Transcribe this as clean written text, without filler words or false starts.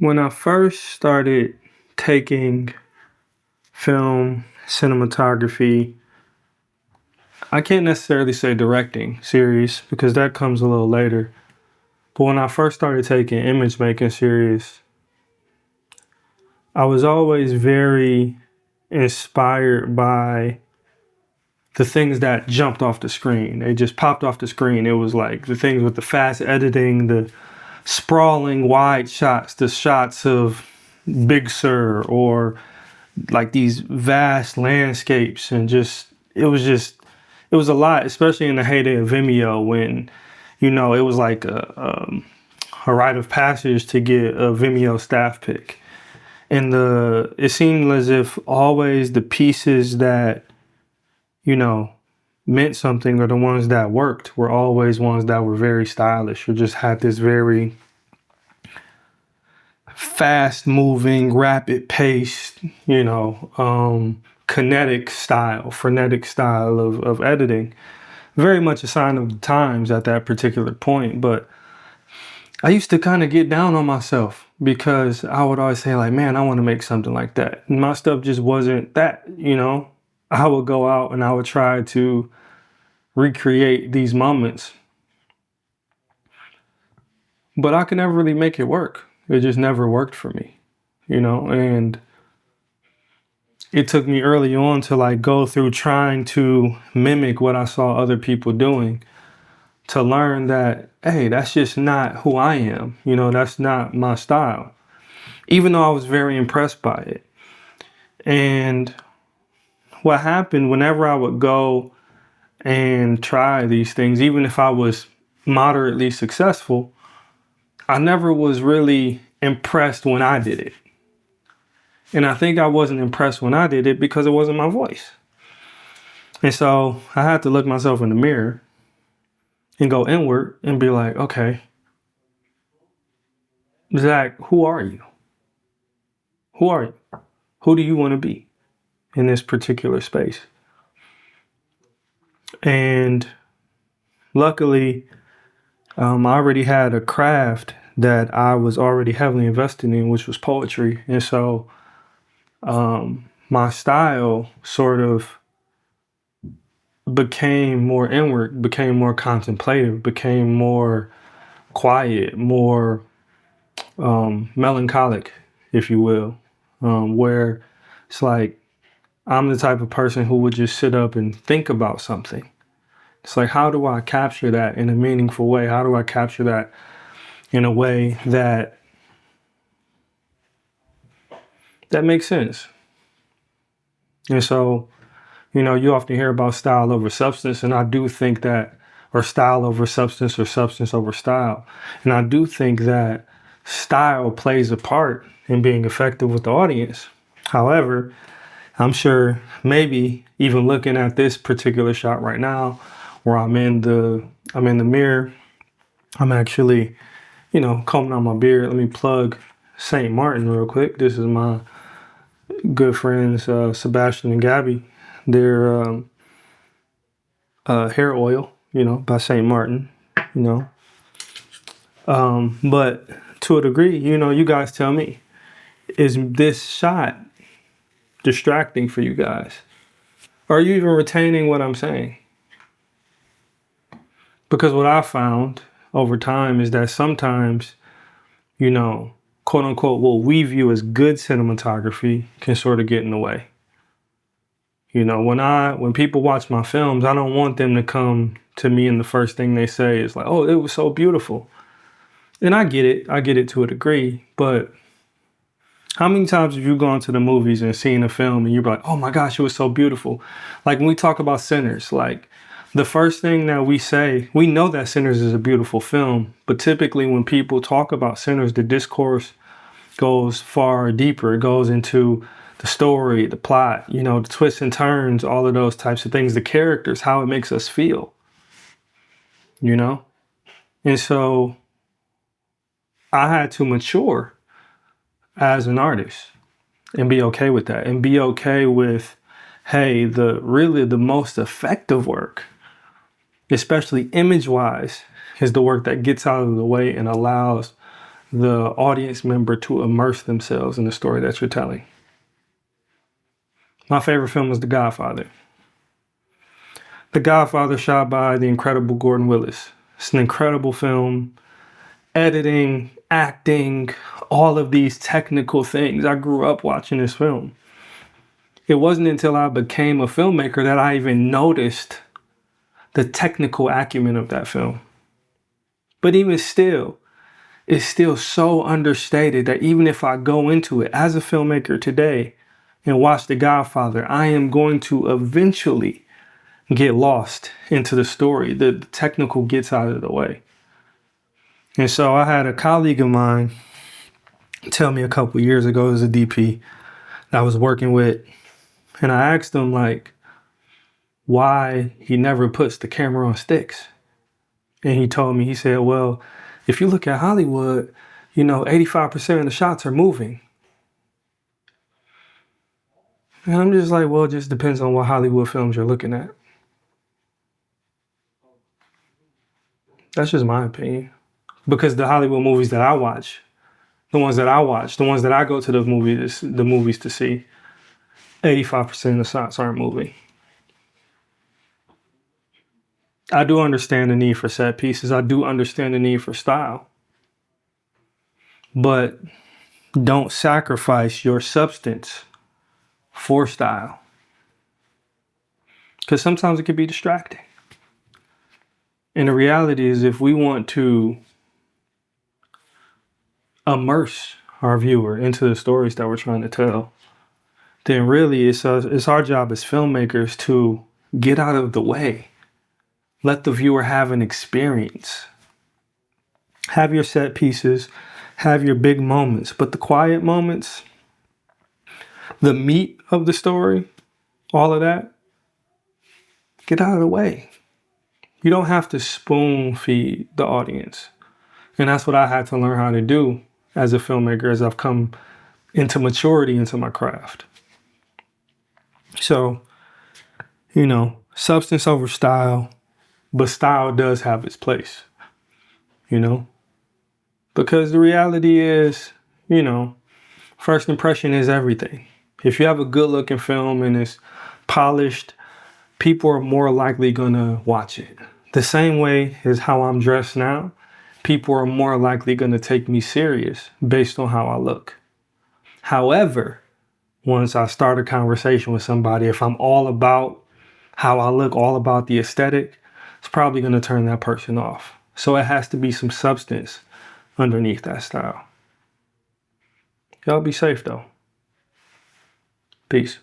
When I first started taking film, cinematography, I can't necessarily say directing serious because that comes a little later. But when I first started taking image making serious, I was always very inspired by the things that jumped off the screen. They just popped off the screen. It was like the things with the fast editing, the sprawling wide shots, the shots of Big Sur, or like these vast landscapes, and it was a lot, especially in the heyday of Vimeo when, it was like a rite of passage to get a Vimeo staff pick. And it seemed as if always the pieces that, meant something, or the ones that worked, were always ones that were very stylish or just had this very fast moving, rapid paced, frenetic style of editing. Very much a sign of the times at that particular point. But I used to kind of get down on myself because I would always say, like, man, I want to make something like that. And my stuff just wasn't that, I would go out and I would try to recreate these moments, but I could never really make it work. It just never worked for me, and it took me early on to like go through trying to mimic what I saw other people doing to learn that, hey, that's just not who I am. That's not my style, even though I was very impressed by it. And what happened whenever I would go and try these things, even if I was moderately successful, I never was really impressed when I did it. And I think I wasn't impressed when I did it because it wasn't my voice. And so I had to look myself in the mirror and go inward and be like, okay, Zach, who are you? Who are you? Who do you want to be in this particular space? And luckily, I already had a craft that I was already heavily invested in, which was poetry. And so my style sort of became more inward, became more contemplative, became more quiet, more melancholic, if you will, where it's like I'm the type of person who would just sit up and think about something. It's like, how do I capture that in a meaningful way? How do I capture that in a way that makes sense? And so, you often hear about style over substance, and I do think that, or style over substance, or substance over style. And I do think that style plays a part in being effective with the audience. However, I'm sure maybe even looking at this particular shot right now, where I'm in the mirror, I'm actually, combing out my beard. Let me plug St. Martin real quick. This is my good friends, Sebastian and Gabby. Their hair oil, by St. Martin, But to a degree, you guys tell me, is this shot distracting for you guys? Are you even retaining what I'm saying? Because what I found over time is that sometimes, quote unquote, what we view as good cinematography can sort of get in the way. When people watch my films, I don't want them to come to me and the first thing they say is like, oh, it was so beautiful. And I get it to a degree, but how many times have you gone to the movies and seen a film and you're like, oh my gosh, it was so beautiful? Like when we talk about Sinners, like the first thing that we say, we know that Sinners is a beautiful film, but typically when people talk about Sinners, the discourse goes far deeper. It goes into the story, the plot, the twists and turns, all of those types of things, the characters, how it makes us feel, And so I had to mature as an artist and be okay with that, and be okay with, hey, the most effective work, especially image wise, is the work that gets out of the way and allows the audience member to immerse themselves in the story that you're telling. My favorite film is The Godfather. The Godfather, shot by the incredible Gordon Willis. It's an incredible film. Editing, acting, all of these technical things. I grew up watching this film. It wasn't until I became a filmmaker that I even noticed the technical acumen of that film. But even still, it's still so understated that even if I go into it as a filmmaker today and watch The Godfather, I am going to eventually get lost into the story. The technical gets out of the way. And so I had a colleague of mine tell me a couple years ago, as a DP that I was working with, and I asked him like why he never puts the camera on sticks. And he told me, he said, well, if you look at Hollywood, 85% of the shots are moving. And I'm just like, well, it just depends on what Hollywood films you're looking at. That's just my opinion. Because the Hollywood movies that I watch, the ones that I go to the movies to see, 85% of the shots aren't moving. I do understand the need for set pieces. I do understand the need for style. But don't sacrifice your substance for style. Because sometimes it can be distracting. And the reality is, if we want to immerse our viewer into the stories that we're trying to tell, then really it's our job as filmmakers to get out of the way. Let the viewer have an experience. Have your set pieces, have your big moments, but the quiet moments, the meat of the story, all of that, get out of the way. You don't have to spoon feed the audience. And that's what I had to learn how to do as a filmmaker as I've come into maturity into my craft. So, substance over style, but style does have its place, because the reality is, first impression is everything. If you have a good looking film and it's polished, people are more likely gonna watch it. The same way as how I'm dressed now, people are more likely gonna take me serious based on how I look. However, once I start a conversation with somebody, if I'm all about how I look, all about the aesthetic, it's probably gonna turn that person off. So it has to be some substance underneath that style. Y'all be safe though. Peace.